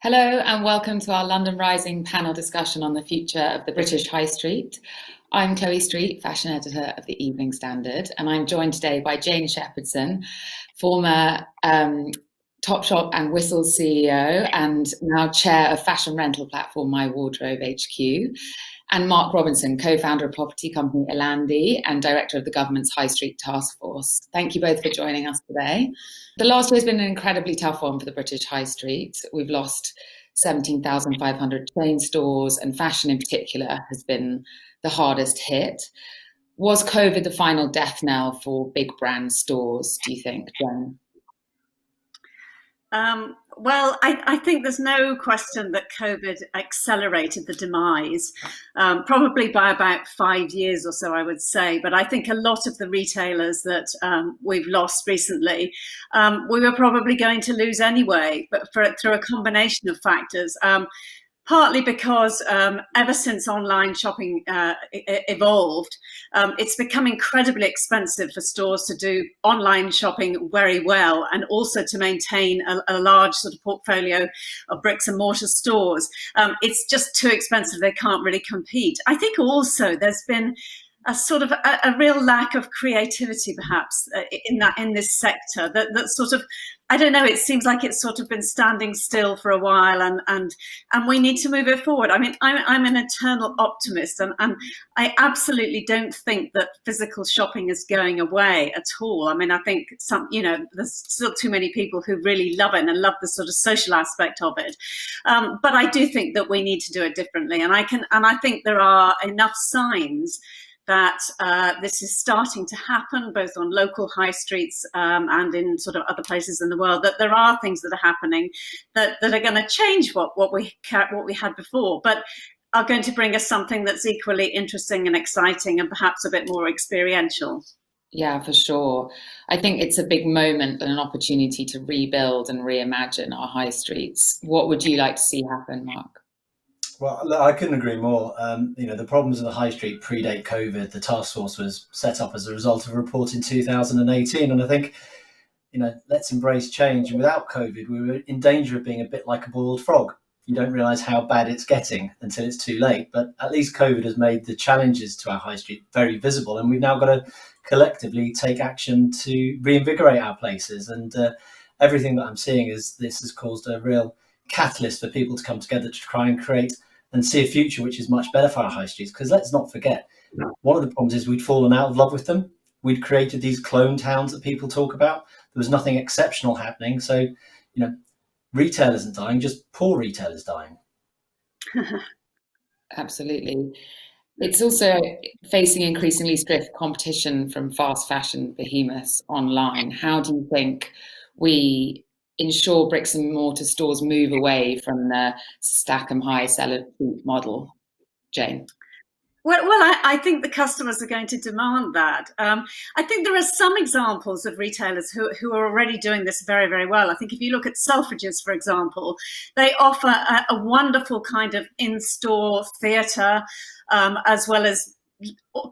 Hello and welcome to our London Rising panel discussion on the future of the British High Street. I'm Chloe Street, fashion editor of the Evening Standard, and I'm joined today by Jane Shepherdson, former Topshop and Whistle CEO and now chair of fashion rental platform MyWardrobe HQ, and Mark Robinson, co-founder of property company Elandi and director of the government's High Street Task Force. Thank you both for joining us today. The last year has been an incredibly tough one for the British High Street. We've lost 17,500 chain stores, and fashion in particular has been the hardest hit. Was COVID the final death knell for big brand stores, do you think, Jen? Well, I think there's no question that COVID accelerated the demise, probably by about 5 years or so, I would say. But I think a lot of the retailers that we've lost recently, we were probably going to lose anyway, but through a combination of factors. Partly because ever since online shopping evolved, it's become incredibly expensive for stores to do online shopping very well, and also to maintain a large sort of portfolio of bricks and mortar stores. It's just too expensive. They can't really compete. I think also there's been a sort of a real lack of creativity, perhaps, in this sector. That sort of, I don't know. It seems like it's sort of been standing still for a while, and we need to move it forward. I mean, I'm an eternal optimist, and I absolutely don't think that physical shopping is going away at all. I mean, I think there's still too many people who really love it and love the sort of social aspect of it. But I do think that we need to do it differently, and I think there are enough signs that this is starting to happen both on local high streets and in sort of other places in the world, that there are things that are happening that are going to change what we had before, but are going to bring us something that's equally interesting and exciting and perhaps a bit more experiential. Yeah, for sure. I think it's a big moment and an opportunity to rebuild and reimagine our high streets. What would you like to see happen, Mark? Well, I couldn't agree more. The problems in the high street predate COVID. The task force was set up as a result of a report in 2018. And I think, let's embrace change. And without COVID, we were in danger of being a bit like a boiled frog. You don't realise how bad it's getting until it's too late. But at least COVID has made the challenges to our high street very visible. And we've now got to collectively take action to reinvigorate our places. And everything that I'm seeing is this has caused a real catalyst for people to come together to try and create and see a future which is much better for our high streets. Because let's not forget, one of the problems is we'd fallen out of love with them. We'd created these clone towns that people talk about. There was nothing exceptional happening. So, retail isn't dying, just poor retail is dying. Absolutely. It's also facing increasingly stiff competition from fast fashion behemoths online. How do you think we ensure bricks and mortar stores move away from the stack 'em high, sell it cheap model? Jane? Well, I think the customers are going to demand that. I think there are some examples of retailers who are already doing this very, very well. I think if you look at Selfridges, for example, they offer a wonderful kind of in-store theatre, as well as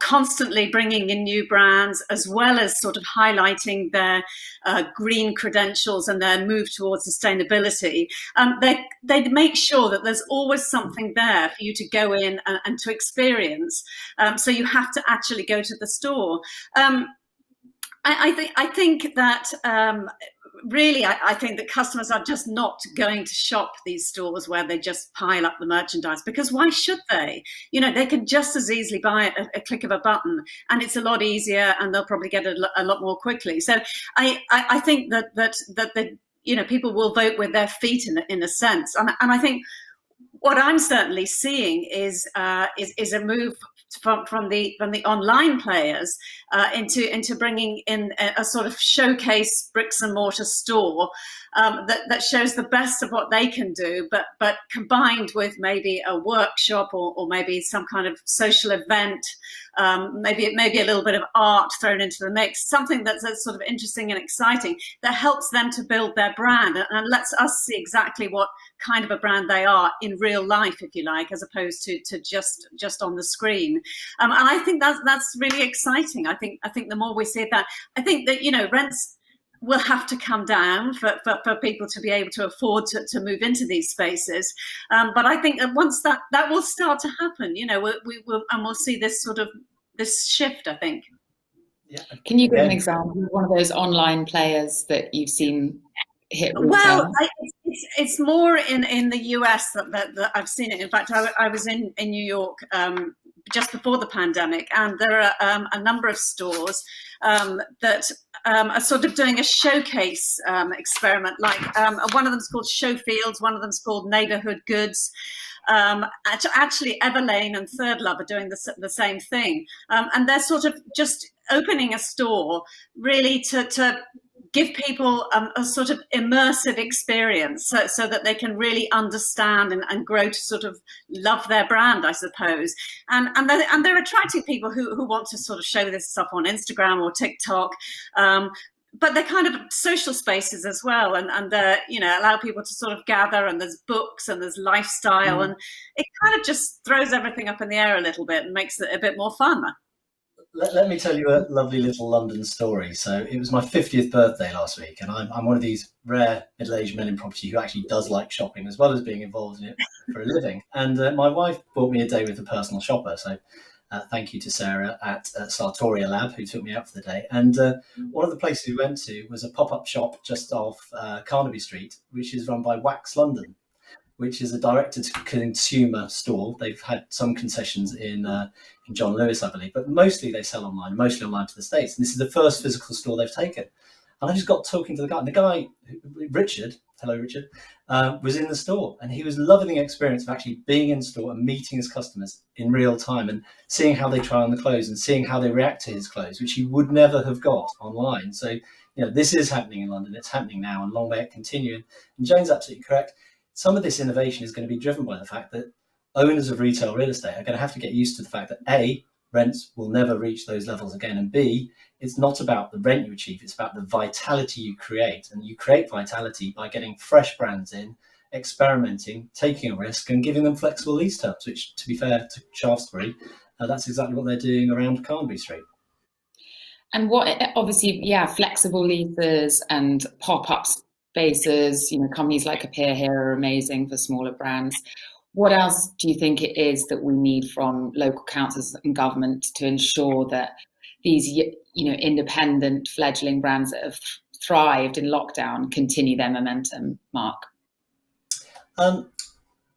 constantly bringing in new brands, as well as sort of highlighting their green credentials and their move towards sustainability. They make sure that there's always something there for you to go in and to experience. So you have to actually go to the store. I think that really, I think that customers are just not going to shop these stores where they just pile up the merchandise, because why should they? They can just as easily buy it at a click of a button, and it's a lot easier, and they'll probably get it a lot more quickly. So I think that people will vote with their feet in a sense, and I think what I'm certainly seeing is a move from the online players into bringing in a sort of showcase bricks and mortar store that shows the best of what they can do, but combined with maybe a workshop or maybe some kind of social event, maybe a little bit of art thrown into the mix, something that's sort of interesting and exciting that helps them to build their brand and lets us see exactly what kind of a brand they are in real life, if you like, as opposed to just on the screen. And I think that's really exciting. I think the more we see that, I think that rents will have to come down for people to be able to afford to move into these spaces. But I think that once that will start to happen, we'll see this shift, I think. Yeah. Can you give an example of one of those online players that you've seen hit retail? Well, it's more in the US that I've seen it. In fact, I was in New York just before the pandemic, and there are a number of stores that are sort of doing a showcase experiment. Like one of them's called Showfields, one of them's called Neighborhood Goods. Actually, Everlane and Third Love are doing the same thing, and they're sort of just opening a store really to give people a sort of immersive experience so that they can really understand and grow to sort of love their brand, I suppose. And they're attracting people who want to sort of show this stuff on Instagram or TikTok. But they're kind of social spaces as well, and allow people to sort of gather, and there's books and there's lifestyle, and it kind of just throws everything up in the air a little bit and makes it a bit more fun. Let me tell you a lovely little London story. So it was my 50th birthday last week, and I'm one of these rare middle-aged men in property who actually does like shopping as well as being involved in it for a living. And my wife bought me a day with a personal shopper. So thank you to Sarah at Sartoria Lab, who took me out for the day. And one of the places we went to was a pop-up shop just off Carnaby Street, which is run by Wax London, which is a direct-to-consumer store. They've had some concessions in John Lewis, I believe, but mostly they sell online, mostly online to the States. And this is the first physical store they've taken. And I just got talking to the guy. And the guy, Richard, hello, Richard, was in the store. And he was loving the experience of actually being in store and meeting his customers in real time and seeing how they try on the clothes and seeing how they react to his clothes, which he would never have got online. So, this is happening in London. It's happening now, and long may it continue. And Jane's absolutely correct. Some of this innovation is going to be driven by the fact that owners of retail real estate are going to have to get used to the fact that A, rents will never reach those levels again, and B, it's not about the rent you achieve, it's about the vitality you create. And you create vitality by getting fresh brands in, experimenting, taking a risk, and giving them flexible lease terms, which, to be fair to Shaftesbury, that's exactly what they're doing around Carnaby Street. And obviously, flexible leases and pop-up spaces, companies like Appear here are amazing for smaller brands. What else do you think it is that we need from local councils and government to ensure that these, independent fledgling brands that have thrived in lockdown continue their momentum, Mark?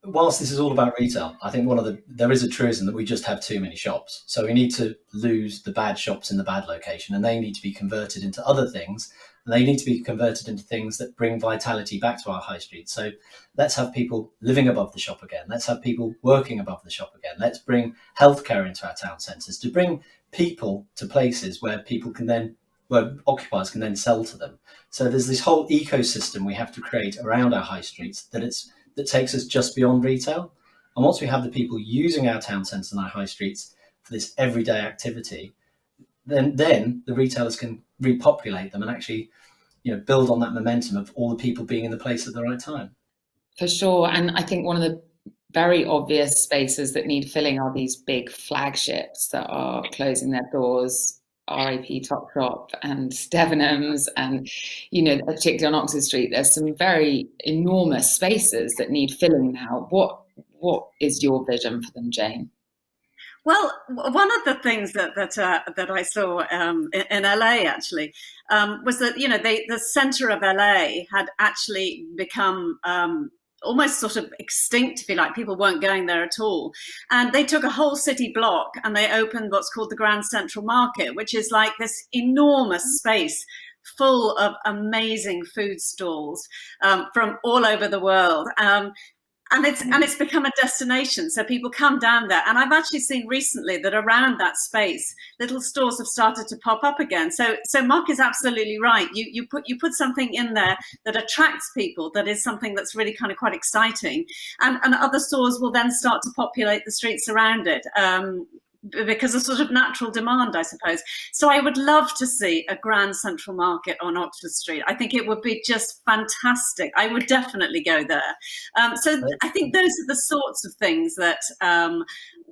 Whilst this is all about retail, I think there is a truism that we just have too many shops. So we need to lose the bad shops in the bad location, and they need to be converted into other things. And they need to be converted into things that bring vitality back to our high street. So let's have people living above the shop again. Let's have people working above the shop again. Let's bring healthcare into our town centres to bring people to places where where occupiers can then sell to them. So there's this whole ecosystem we have to create around our high streets that takes us just beyond retail. And once we have the people using our town centres and our high streets for this everyday activity, then the retailers can repopulate them and actually, build on that momentum of all the people being in the place at the right time. For sure. And I think one of the very obvious spaces that need filling are these big flagships that are closing their doors, RIP Topshop and Debenhams, and particularly on Oxford Street, there's some very enormous spaces that need filling now. What is your vision for them, Jane? Well, one of the things that I saw in LA actually was that the centre of LA had actually become almost sort of extinct, if you like. People weren't going there at all, and they took a whole city block and they opened what's called the Grand Central Market, which is like this enormous space full of amazing food stalls from all over the world. And it's become a destination, so people come down there. And I've actually seen recently that around that space, little stores have started to pop up again. So Mark is absolutely right. You put something in there that attracts people, that is something that's really kind of quite exciting, and other stores will then start to populate the streets around it. because of sort of natural demand, I suppose. So I would love to see a grand central market on Oxford Street. I think it would be just fantastic. I would definitely go there. So I think those are the sorts of things that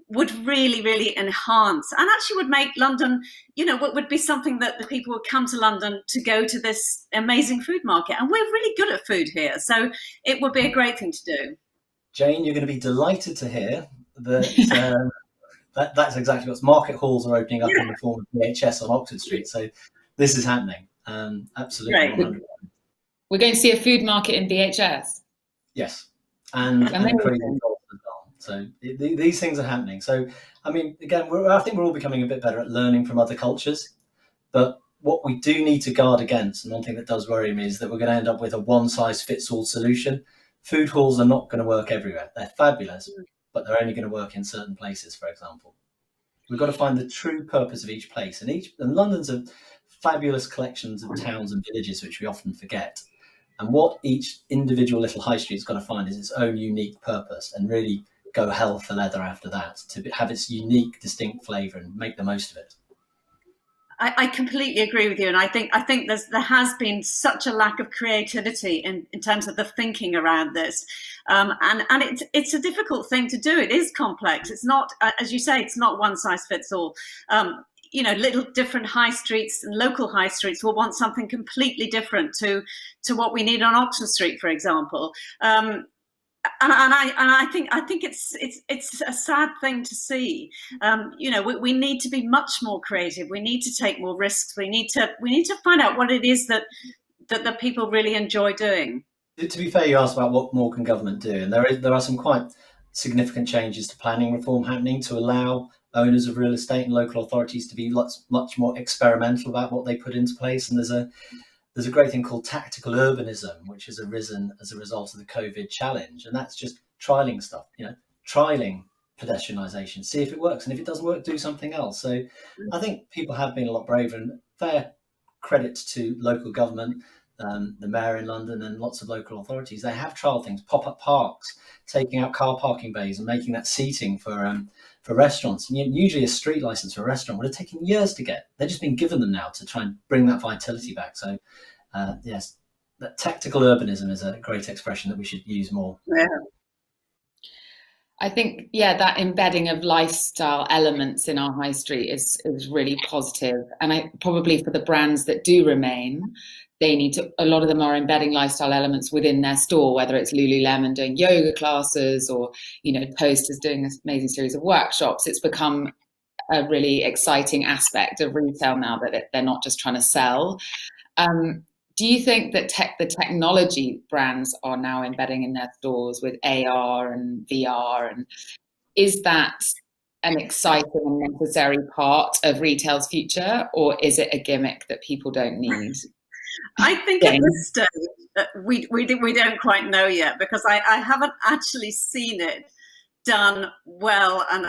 would really, really enhance and actually would make London, what would be something that the people would come to London to go to this amazing food market. And we're really good at food here. So it would be a great thing to do. Jane, you're going to be delighted to hear that that's exactly what's market halls are opening up in the form of VHS on Oxford Street. So this is happening. Absolutely. Right. We're going to see a food market in VHS. Yes. And crazy as well. So these things are happening. So, I mean, again, I think we're all becoming a bit better at learning from other cultures. But what we do need to guard against, and one thing that does worry me, is that we're going to end up with a one-size-fits-all solution. Food halls are not going to work everywhere. They're fabulous, but they're only going to work in certain places, for example. We've got to find the true purpose of each place. And London's a fabulous collections of towns and villages, which we often forget. And what each individual little high street's got to find is its own unique purpose, and really go hell for leather after that, to have its unique, distinct flavour and make the most of it. I completely agree with you, and I think there has been such a lack of creativity in terms of the thinking around this, and it's a difficult thing to do. It is complex. It's not, as you say, it's not one size fits all. Little different high streets and local high streets will want something completely different to what we need on Oxford Street, for example. And I think it's a sad thing to see. We need to be much more creative. We need to take more risks. We need to find out what it is that the people really enjoy doing. To be fair, you asked about what more can government do, and there are some quite significant changes to planning reform happening to allow owners of real estate and local authorities to be much more experimental about what they put into place. And there's a great thing called tactical urbanism, which has arisen as a result of the COVID challenge. And that's just trialing stuff, trialing pedestrianisation, see if it works. And if it doesn't work, do something else. So I think people have been a lot braver, and fair credit to local government, the mayor in London and lots of local authorities. They have trialled things, pop-up parks, taking out car parking bays and making that seating for restaurants. And usually a street license for a restaurant would have taken years to get. They've just been given them now to try and bring that vitality back. So yes, that tactical urbanism is a great expression that we should use more. Yeah. I think, that embedding of lifestyle elements in our high street is really positive. And probably for the brands that do remain, a lot of them are embedding lifestyle elements within their store, whether it's Lululemon doing yoga classes or, Toast is doing an amazing series of workshops. It's become a really exciting aspect of retail now that they're not just trying to sell. Do you think that the technology brands are now embedding in their stores with AR and VR? And is that an exciting and necessary part of retail's future, or is it a gimmick that people don't need? I think at this stage we don't quite know yet, because I haven't actually seen it done well and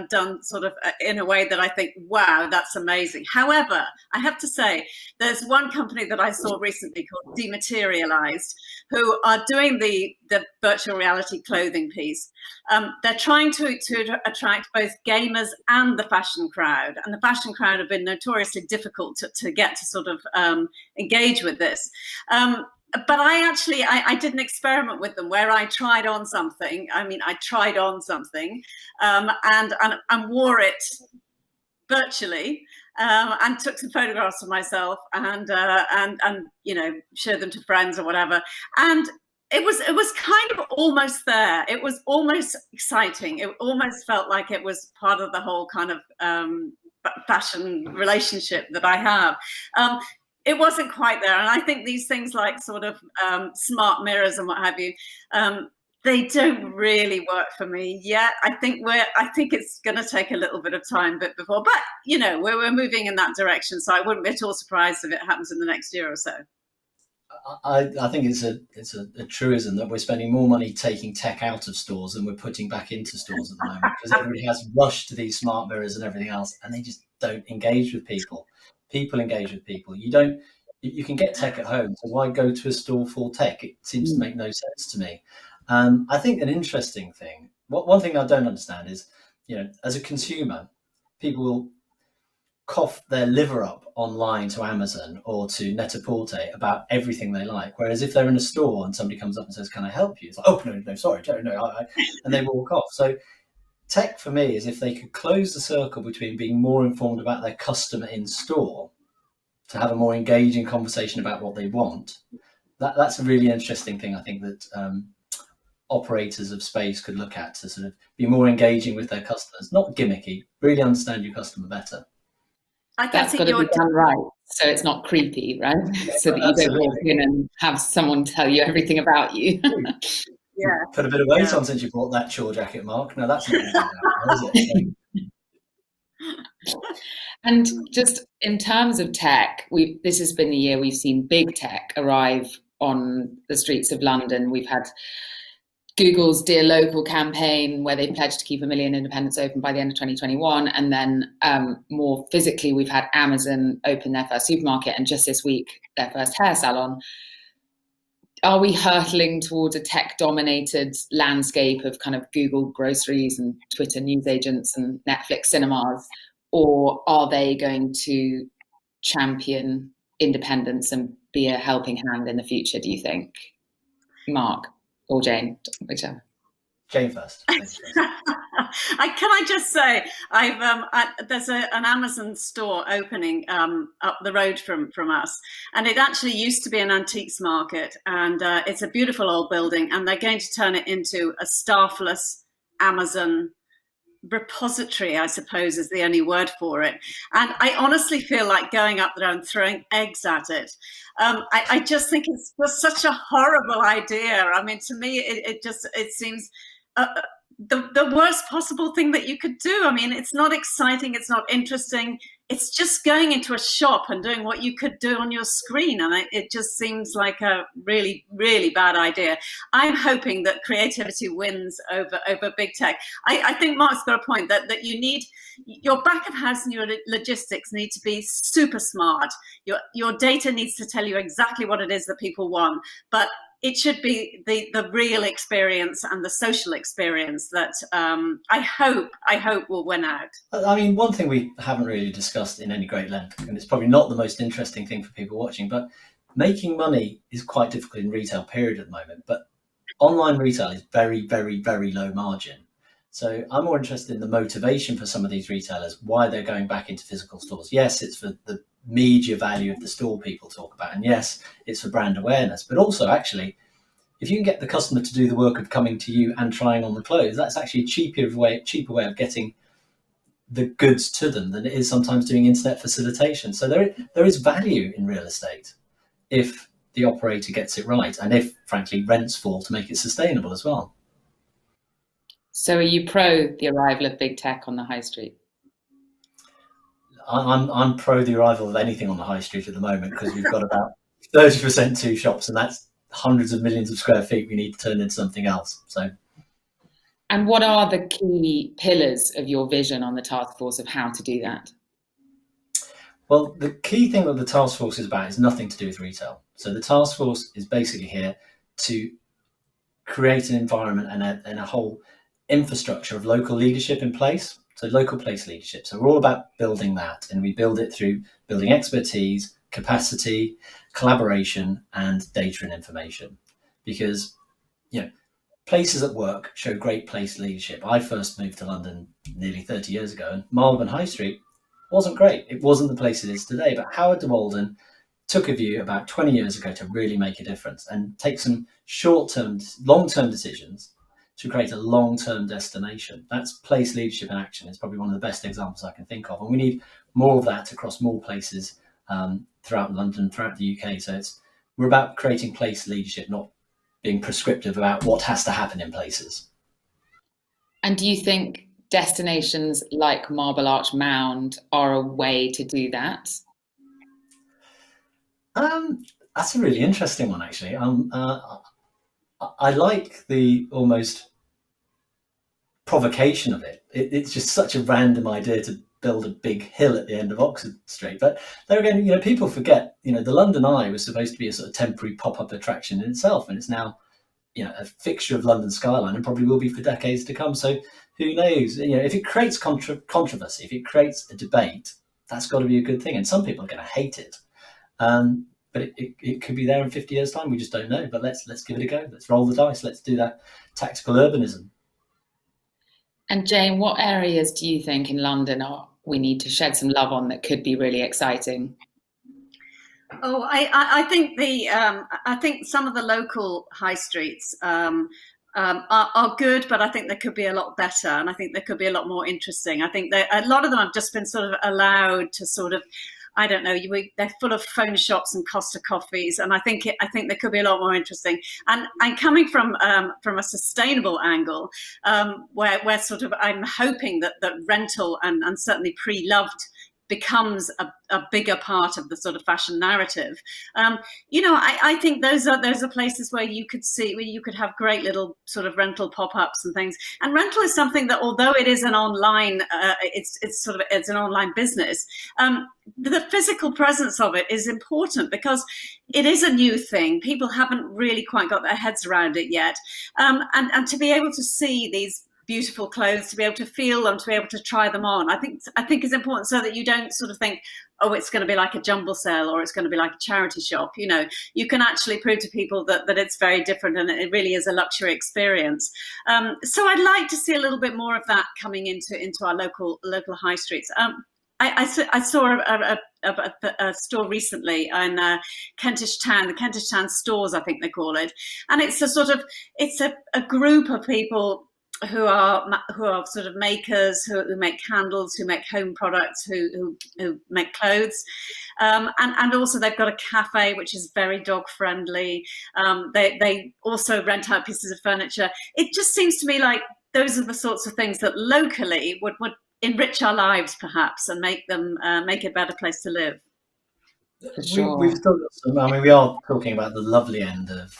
done sort of in a way that I think, wow, that's amazing. However, I have to say, there's one company that I saw recently called Dematerialized, who are doing the virtual reality clothing piece. They're trying to attract both gamers and the fashion crowd, and the fashion crowd have been notoriously difficult to get to sort of engage with this. But I did an experiment with them where I tried on something. And wore it virtually, and took some photographs of myself and showed them to friends or whatever. And it was kind of almost there. It was almost exciting. It almost felt like it was part of the whole kind of fashion relationship that I have. It wasn't quite there. And I think these things like sort of smart mirrors and what have you, they don't really work for me yet. I think it's going to take a little bit of time before, but we're moving in that direction. So I wouldn't be at all surprised if it happens in the next year or so. I think it's a truism that we're spending more money taking tech out of stores than we're putting back into stores at the moment, because everybody has rushed to these smart mirrors and everything else, and they just don't engage with people. People engage with people. You can get tech at home, so why go to a store for tech? It seems to make no sense to me. I think an interesting thing, one thing I don't understand is, as a consumer, people will cough their liver up online to Amazon or to Net-a-Porter about everything they like. Whereas if they're in a store and somebody comes up and says, "Can I help you?" It's like, "Oh, no, sorry, no," and they walk off. So tech for me is if they could close the circle between being more informed about their customer in store to have a more engaging conversation about what they want. That's a really interesting thing, I think, that operators of space could look at to sort of be more engaging with their customers, not gimmicky, really understand your customer better. That's got to be done right, so it's not creepy, right? So that you don't walk in and have someone tell you everything about you. Yeah. Put a bit of weight on since you bought that chore jacket, Mark. No, that's not going to is it? And just in terms of tech, this has been the year we've seen big tech arrive on the streets of London. We've had Google's Dear Local campaign, where they pledged to keep 1 million independents open by the end of 2021. And then more physically, we've had Amazon open their first supermarket, and just this week, their first hair salon. Are we hurtling towards a tech-dominated landscape of kind of Google groceries and Twitter news agents and Netflix cinemas? Or are they going to champion independence and be a helping hand in the future, do you think? Mark or Jane, whichever. Jane first. Can I just say, there's an Amazon store opening up the road from us, and it actually used to be an antiques market, and it's a beautiful old building, and they're going to turn it into a staffless Amazon repository, I suppose is the only word for it. And I honestly feel like going up there and throwing eggs at it. I just think it's just such a horrible idea. I mean, to me, it seems the worst possible thing that you could do. I mean, it's not exciting, it's not interesting. It's just going into a shop and doing what you could do on your screen. And it just seems like a really, really bad idea. I'm hoping that creativity wins over big tech. I think Mark's got a point that you need, your back of house and your logistics need to be super smart. Your data needs to tell you exactly what it is that people want, but it should be the real experience and the social experience that I hope will win out. I mean, one thing we haven't really discussed in any great length, and it's probably not the most interesting thing for people watching, but making money is quite difficult in retail, period, at the moment. But online retail is very, very, very low margin. So I'm more interested in the motivation for some of these retailers, why they're going back into physical stores. Yes, it's for the media value of the store people talk about, and yes, it's for brand awareness, but also actually, if you can get the customer to do the work of coming to you and trying on the clothes, that's actually a cheaper way of getting the goods to them than it is sometimes doing internet facilitation. So there is value in real estate if the operator gets it right, and if, frankly, rents fall to make it sustainable as well. So are you pro the arrival of big tech on the high street? I'm pro the arrival of anything on the high street at the moment, because we've got about 30% two shops, and that's hundreds of millions of square feet we need to turn into something else. So, and what are the key pillars of your vision on the task force of how to do that? Well, the key thing that the task force is about is nothing to do with retail. So the task force is basically here to create an environment and a whole infrastructure of local leadership in place. So local place leadership. So we're all about building that, and we build it through building expertise, capacity, collaboration, and data and information. Because, places at work show great place leadership. I first moved to London nearly 30 years ago, and Marylebone High Street wasn't great. It wasn't the place it is today, but Howard de Walden took a view about 20 years ago to really make a difference and take some short-term, long-term decisions to create a long-term destination. That's place leadership in action. It's probably one of the best examples I can think of. And we need more of that across more places throughout London, throughout the UK. So we're about creating place leadership, not being prescriptive about what has to happen in places. And do you think destinations like Marble Arch Mound are a way to do that? That's a really interesting one, actually. I like the almost provocation of it. It's just such a random idea to build a big hill at the end of Oxford Street. But there again, people forget, the London Eye was supposed to be a sort of temporary pop-up attraction in itself, and it's now a fixture of London skyline, and probably will be for decades to come. So who knows? If it creates controversy, if it creates a debate, that's got to be a good thing. And some people are going to hate it, but it could be there in 50 years' time. We just don't know. But let's give it a go. Let's roll the dice. Let's do that tactical urbanism. And Jane, what areas do you think in London we need to shed some love on that could be really exciting? Oh, I think I think some of the local high streets are good, but I think they could be a lot better, and I think they could be a lot more interesting. I think a lot of them have just been sort of allowed to sort of, I don't know, they're full of phone shops and Costa coffees, and I think they could be a lot more interesting. And coming from a sustainable angle, where sort of I'm hoping that rental and certainly pre-loved becomes a bigger part of the sort of fashion narrative. I think those are places where you could have great little sort of rental pop-ups and things. And rental is something that, although it is an online, it's an online business. The physical presence of it is important because it is a new thing. People haven't really quite got their heads around it yet. And to be able to see these beautiful clothes, to be able to feel them, to be able to try them on, I think is important, so that you don't sort of think, oh, it's going to be like a jumble sale or it's going to be like a charity shop. You can actually prove to people that it's very different and it really is a luxury experience. So I'd like to see a little bit more of that coming into our local high streets. I saw a store recently in Kentish Town, the Kentish Town stores, I think they call it, and it's a group of people who are sort of makers, who make candles, who make home products, who make clothes, and also they've got a cafe which is very dog friendly. They also rent out pieces of furniture. It just seems to me like those are the sorts of things that locally would enrich our lives, perhaps, and make it a better place to live. Sure. We've still got some. I mean, we are talking about the lovely end of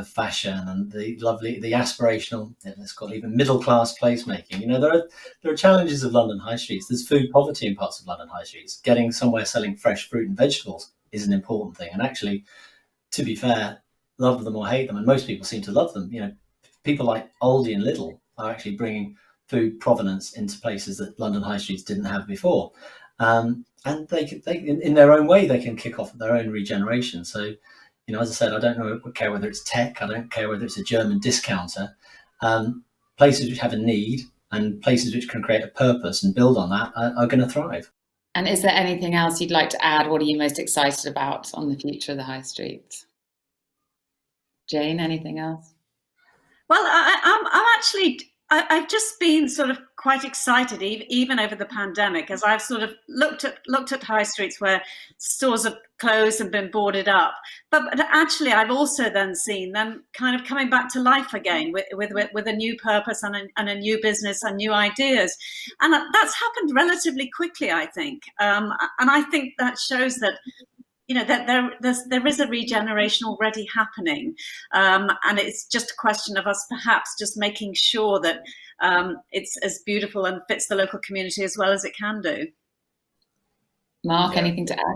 fashion and the aspirational, let's call it even middle class placemaking. There are challenges of London high streets. There's food poverty in parts of London high streets. Getting somewhere selling fresh fruit and vegetables is an important thing. And actually, to be fair, love them or hate them, and most people seem to love them. People like Aldi and Lidl are actually bringing food provenance into places that London high streets didn't have before. And they in their own way, they can kick off their own regeneration. So, as I said, I don't care whether it's tech, I don't care whether it's a German discounter. Places which have a need and places which can create a purpose and build on that are going to thrive. And is there anything else you'd like to add? What are you most excited about on the future of the high street? Jane, anything else? Well, I've just been sort of quite excited, even over the pandemic, as I've sort of looked at high streets where stores have closed and been boarded up. But actually, I've also then seen them kind of coming back to life again with a new purpose and a new business and new ideas. And that's happened relatively quickly, I think. And I think that shows that that there is a regeneration already happening, and it's just a question of us perhaps just making sure that it's as beautiful and fits the local community as well as it can do. Mark, anything to add?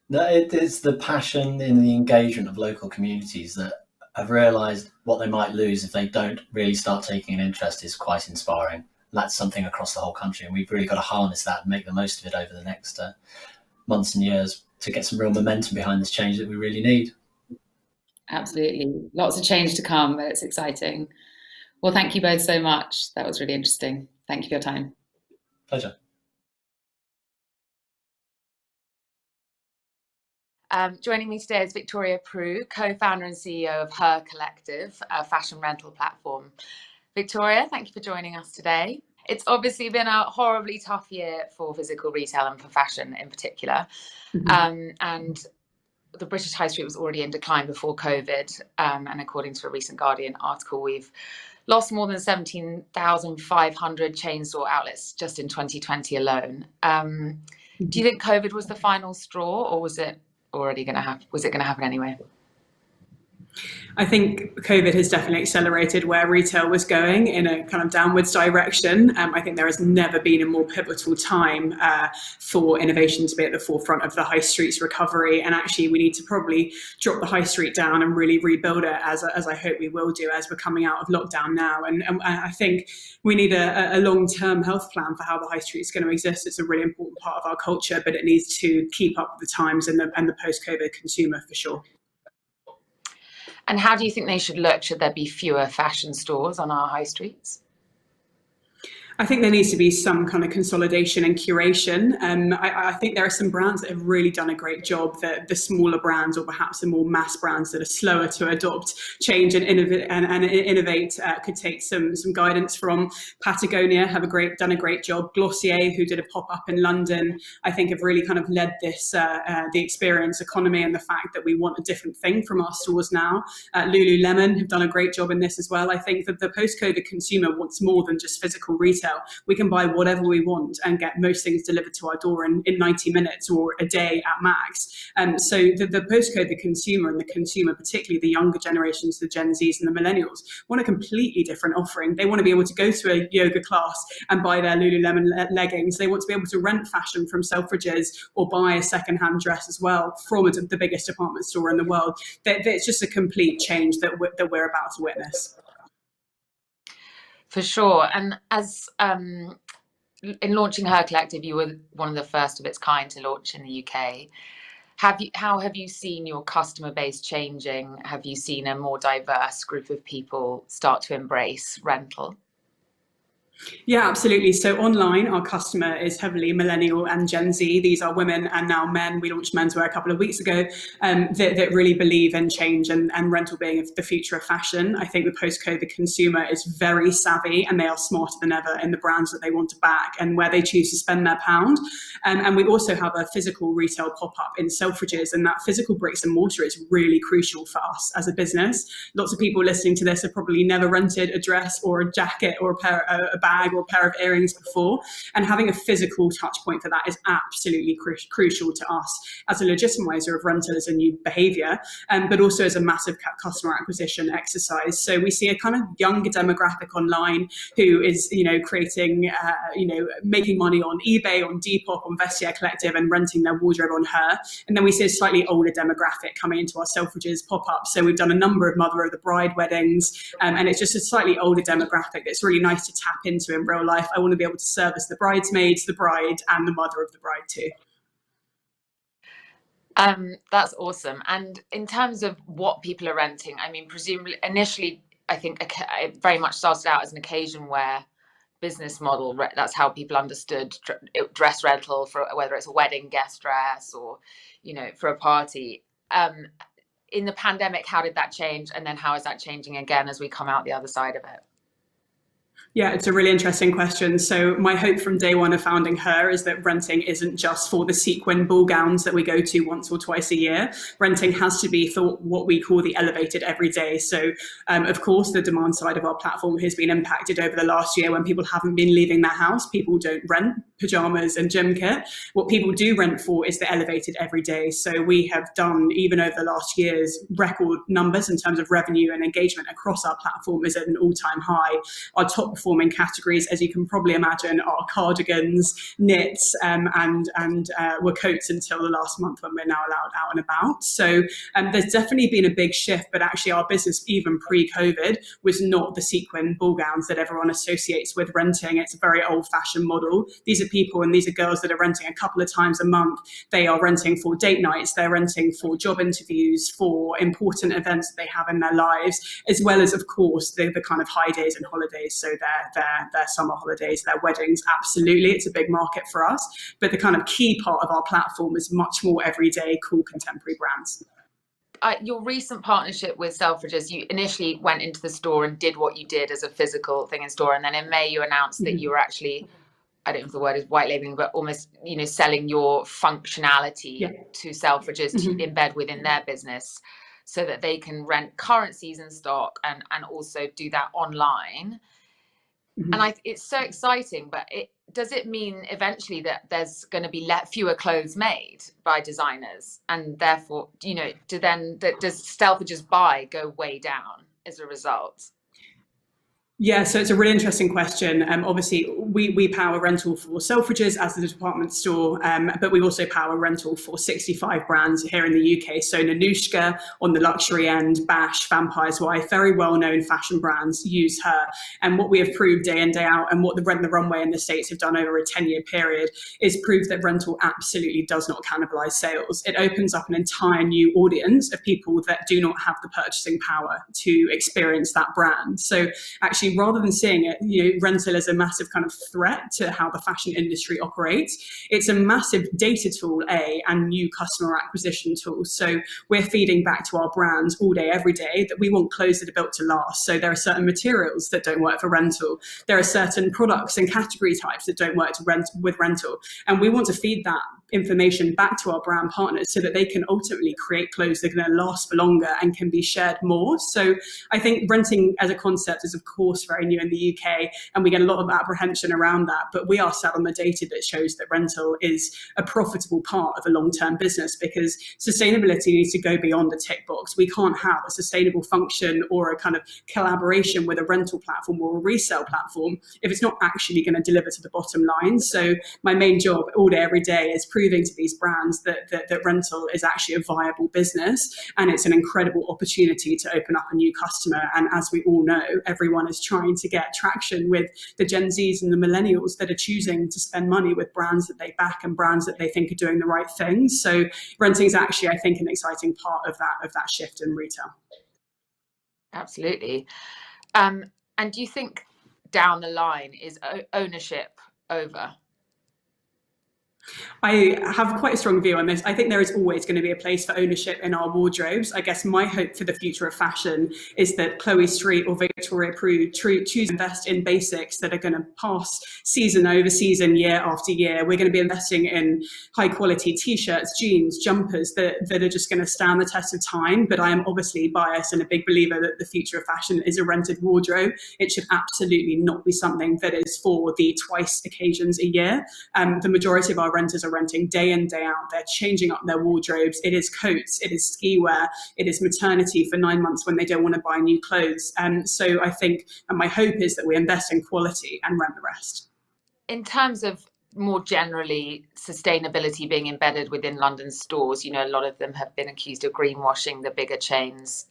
No, it's the passion in the engagement of local communities that have realised what they might lose if they don't really start taking an interest is quite inspiring. That's something across the whole country, and we've really got to harness that and make the most of it over the next months and years to get some real momentum behind this change that we really need. Absolutely. Lots of change to come, but it's exciting. Well, thank you both so much. That was really interesting. Thank you for your time. Pleasure. Joining me today is Victoria Prew, co-founder and CEO of HURR Collective, a fashion rental platform. Victoria, thank you for joining us today. It's obviously been a horribly tough year for physical retail and for fashion in particular. Mm-hmm. And the British high street was already in decline before COVID. And according to a recent Guardian article, we've lost more than 17,500 chain store outlets just in 2020 alone. Do you think COVID was the final straw, or was it already going to happen? Was it going to happen anyway? I think COVID has definitely accelerated where retail was going in a kind of downwards direction. I think there has never been a more pivotal time for innovation to be at the forefront of the high street's recovery. And actually, we need to probably drop the high street down and really rebuild it, as I hope we will do as we're coming out of lockdown now. And I think we need a long-term health plan for how the high street is going to exist. It's a really important part of our culture, but it needs to keep up with the times and the post-COVID consumer for sure. And how do you think they should look? Should there be fewer fashion stores on our high streets? I think there needs to be some kind of consolidation and curation. I think there are some brands that have really done a great job, the smaller brands or perhaps the more mass brands that are slower to adopt change and innovate could take some guidance from. Patagonia have done a great job. Glossier, who did a pop-up in London, I think have really kind of led this, the experience economy and the fact that we want a different thing from our stores now. Lululemon have done a great job in this as well. I think that the post-COVID consumer wants more than just physical retail. We can buy whatever we want and get most things delivered to our door in 90 minutes or a day at max. So the post-COVID consumer and the consumer, particularly the younger generations, the Gen Zs and the millennials, want a completely different offering. They want to be able to go to a yoga class and buy their Lululemon leggings. They want to be able to rent fashion from Selfridges or buy a secondhand dress as well from the biggest department store in the world. It's just a complete change that we're about to witness. For sure. And as in launching HURR Collective, you were one of the first of its kind to launch in the UK. How have you seen your customer base changing? Have you seen a more diverse group of people start to embrace rental? Yeah, absolutely. So online, our customer is heavily Millennial and Gen Z. These are women and now men. We launched menswear a couple of weeks ago that really believe in change and rental being the future of fashion. I think the post-COVID consumer is very savvy and they are smarter than ever in the brands that they want to back and where they choose to spend their pound. And we also have a physical retail pop-up in Selfridges, and that physical bricks and mortar is really crucial for us as a business. Lots of people listening to this have probably never rented a dress or a jacket or a bag or a pair of earrings before, and having a physical touch point for that is absolutely crucial to us as a legitimizer of rental as a new behaviour, but also as a massive customer acquisition exercise. So we see a kind of younger demographic online who is, creating, making money on eBay, on Depop, on Vestiaire Collective, and renting their wardrobe on HURR. And then we see a slightly older demographic coming into our Selfridges pop-up. So we've done a number of mother of the bride weddings, and it's just a slightly older demographic that's really nice to tap into in real life. I want to be able to service the bridesmaids, the bride, and the mother of the bride too. That's awesome. And in terms of what people are renting, I mean, presumably initially, I think it very much started out as an occasion wear business model. That's how people understood dress rental, for whether it's a wedding guest dress or, for a party. In the pandemic, how did that change? And then how is that changing again as we come out the other side of it? Yeah, it's a really interesting question. So my hope from day one of founding HURR is that renting isn't just for the sequin ball gowns that we go to once or twice a year. Renting has to be for what we call the elevated everyday. So of course, the demand side of our platform has been impacted over the last year when people haven't been leaving their house. People don't rent pajamas and gym kit. What people do rent for is the elevated everyday. So we have done, even over the last years, record numbers in terms of revenue and engagement across our platform is at an all-time high. Our top performing categories, as you can probably imagine, are cardigans, knits, and were coats until the last month when we're now allowed out and about. So there's definitely been a big shift, but actually our business, even pre-COVID, was not the sequin ball gowns that everyone associates with renting. It's a very old-fashioned model. These are people and these are girls that are renting a couple of times a month. They are renting for date nights, they're renting for job interviews, for important events that they have in their lives, as well as, of course, the kind of high days and holidays. So their summer holidays, their weddings, absolutely. It's a big market for us. But the kind of key part of our platform is much more everyday, cool, contemporary brands. Your recent partnership with Selfridges, you initially went into the store and did what you did as a physical thing in store. And then in May, you announced that you were actually, I don't know if the word is white labeling, but almost, selling your functionality to Selfridges to embed within their business so that they can rent current season stock and also do that online. And it's so exciting, but does it mean eventually that there's going to be fewer clothes made by designers, and therefore, does Selfridges buy go way down as a result? Yeah, so it's a really interesting question. Obviously, we power rental for Selfridges as the department store, but we also power rental for 65 brands here in the UK. So Nanushka on the luxury end, Bash, Vampire's Wife, very well-known fashion brands use HURR. And what we have proved day in, day out, and what the Rent the Runway in the States have done over a 10-year period, is prove that rental absolutely does not cannibalize sales. It opens up an entire new audience of people that do not have the purchasing power to experience that brand. So actually, rather than seeing it, rental as a massive kind of threat to how the fashion industry operates, it's a massive data tool, and new customer acquisition tool. So we're feeding back to our brands all day, every day, that we want clothes that are built to last. So there are certain materials that don't work for rental. There are certain products and category types that don't work with rental. And we want to feed that information back to our brand partners so that they can ultimately create clothes that are going to last for longer and can be shared more. So I think renting as a concept is, of course, very new in the UK, and we get a lot of apprehension around that. But we are sat on the data that shows that rental is a profitable part of a long-term business, because sustainability needs to go beyond a tick box. We can't have a sustainable function or a kind of collaboration with a rental platform or a resale platform if it's not actually going to deliver to the bottom line. So my main job all day, every day is proving to these brands that rental is actually a viable business, and it's an incredible opportunity to open up a new customer. And as we all know, everyone is trying to get traction with the Gen Zs and the millennials that are choosing to spend money with brands that they back and brands that they think are doing the right things. So renting is actually, I think, an exciting part of that shift in retail. Absolutely. And do you think down the line is ownership over? I have quite a strong view on this. I think there is always going to be a place for ownership in our wardrobes. I guess my hope for the future of fashion is that Chloe Street or Victoria Prew choose to invest in basics that are going to pass season over season, year after year. We're going to be investing in high quality t-shirts, jeans, jumpers that are just going to stand the test of time. But I am obviously biased and a big believer that the future of fashion is a rented wardrobe. It should absolutely not be something that is for the twice occasions a year. The majority of our renters are renting day in, day out. They're changing up their wardrobes. It is coats, it is ski wear, it is maternity for 9 months when they don't want to buy new clothes. So I think, and my hope is that we invest in quality and rent the rest. In terms of more generally sustainability being embedded within London stores, a lot of them have been accused of greenwashing, the bigger chains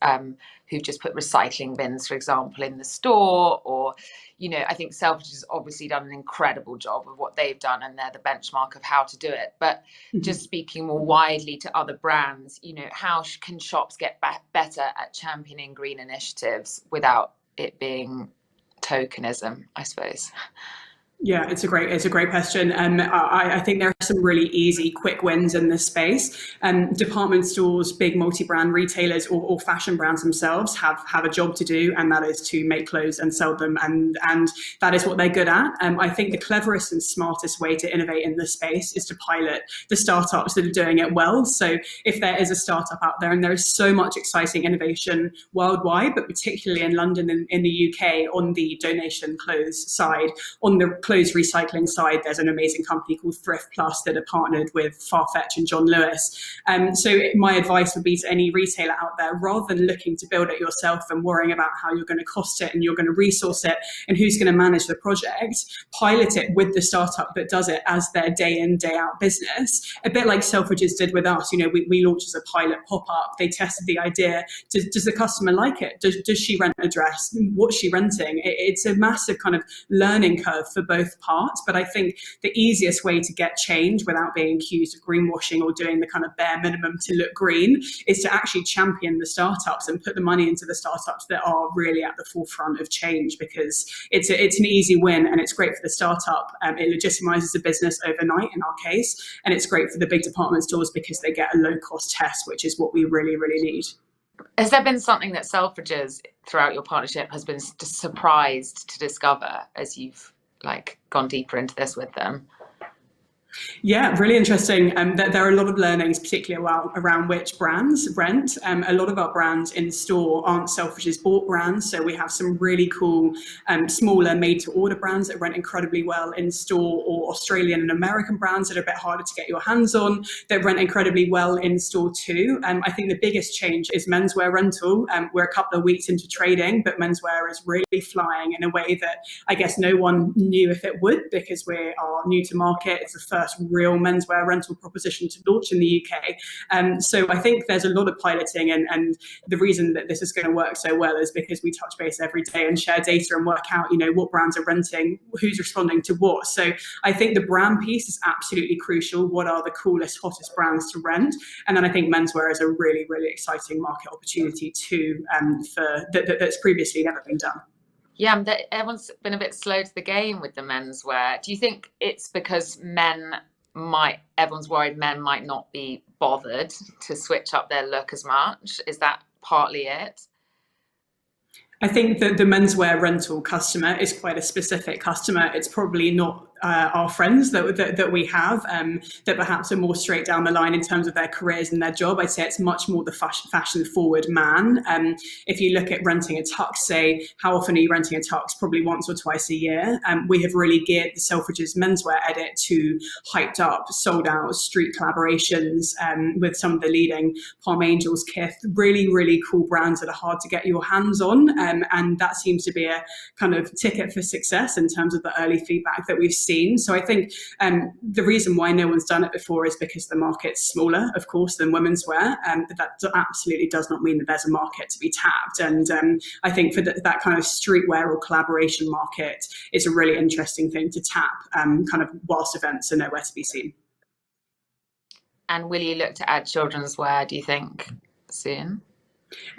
who've just put recycling bins, for example, in the store, or I think Selfridges has obviously done an incredible job of what they've done, and they're the benchmark of how to do it. But just speaking more widely to other brands, how can shops get better at championing green initiatives without it being tokenism, I suppose? Yeah, it's a great question. I think there are some really easy, quick wins in this space. Department stores, big multi-brand retailers, or fashion brands themselves have a job to do, and that is to make clothes and sell them, and that is what they're good at. I think the cleverest and smartest way to innovate in this space is to pilot the startups that are doing it well. So if there is a startup out there, and there is so much exciting innovation worldwide, but particularly in London and in the UK on the donation clothes side, on the clothes recycling side, there's an amazing company called Thrift Plus that are partnered with Farfetch and John Lewis. So my advice would be to any retailer out there, rather than looking to build it yourself and worrying about how you're going to cost it and you're going to resource it and who's going to manage the project, pilot it with the startup that does it as their day in, day out business. A bit like Selfridges did with us. We launched as a pilot pop-up. They tested the idea. Does the customer like it? Does she rent a dress? What's she renting? It's a massive kind of learning curve for both parts. But I think the easiest way to get change without being accused of greenwashing or doing the kind of bare minimum to look green is to actually champion the startups and put the money into the startups that are really at the forefront of change, because it's an easy win, and it's great for the startup. It legitimizes the business overnight in our case, and it's great for the big department stores because they get a low cost test, which is what we really, really need. Has there been something that Selfridges throughout your partnership has been surprised to discover as you've gone deeper into this with them? Yeah, really interesting. There are a lot of learnings, particularly around which brands rent. A lot of our brands in store aren't Selfridges bought brands, so we have some really cool smaller made-to-order brands that rent incredibly well in store, or Australian and American brands that are a bit harder to get your hands on that rent incredibly well in store too. I think the biggest change is menswear rental. We're a couple of weeks into trading, but menswear is really flying in a way that I guess no one knew if it would, because we are new to market. It's the first real menswear rental proposition to launch in the UK. So I think there's a lot of piloting, and the reason that this is going to work so well is because we touch base every day and share data and work out, what brands are renting, who's responding to what. So I think the brand piece is absolutely crucial. What are the coolest, hottest brands to rent? And then I think menswear is a really, really exciting market opportunity too, that's previously never been done. Yeah, everyone's been a bit slow to the game with the menswear. Do you think it's because everyone's worried men might not be bothered to switch up their look as much? Is that partly it? I think that the menswear rental customer is quite a specific customer. It's probably not our friends that we have that perhaps are more straight down the line in terms of their careers and their job. I'd say it's much more the fashion forward man. If you look at renting a tux, say, how often are you renting a tux? Probably once or twice a year. We have really geared the Selfridges menswear edit to hyped up, sold out street collaborations with some of the leading Palm Angels, Kith, really, really cool brands that are hard to get your hands on. And that seems to be a kind of ticket for success in terms of the early feedback that we've seen. So I think the reason why no one's done it before is because the market's smaller, of course, than women's wear. But that absolutely does not mean that there's a market to be tapped. And I think for that kind of streetwear or collaboration market, it's a really interesting thing to tap kind of whilst events are nowhere to be seen. And will you look to add children's wear, do you think, soon?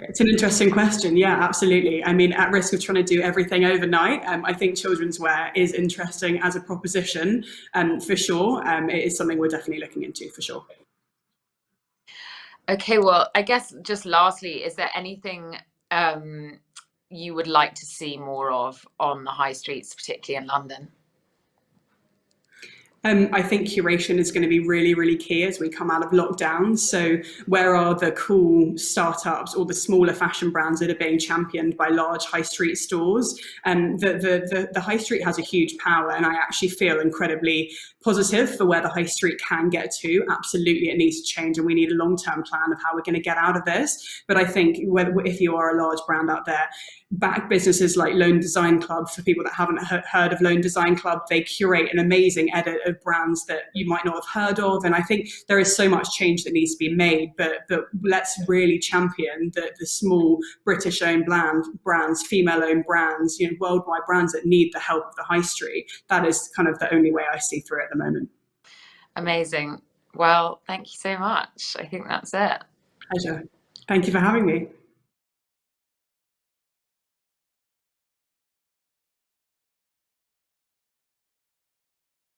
It's an interesting question. Yeah, absolutely. I mean, at risk of trying to do everything overnight, I think children's wear is interesting as a proposition, for sure. It is something we're definitely looking into, for sure. Okay, well, I guess just lastly, is there anything you would like to see more of on the high streets, particularly in London? I think curation is going to be really, really key as we come out of lockdown. So where are the cool startups or the smaller fashion brands that are being championed by large high street stores? The high street has a huge power, and I actually feel incredibly positive for where the high street can get to. Absolutely, it needs to change, and we need a long-term plan of how we're going to get out of this. But I think if you are a large brand out there, back businesses like Lone Design Club. For people that haven't heard of Lone Design Club, they curate an amazing edit of brands that you might not have heard of. And I think there is so much change that needs to be made, but let's really champion the small British-owned brands, female-owned brands, worldwide brands that need the help of the high street. That is kind of the only way I see through it at the moment. Amazing. Well, thank you so much. I think that's it. Pleasure. Thank you for having me.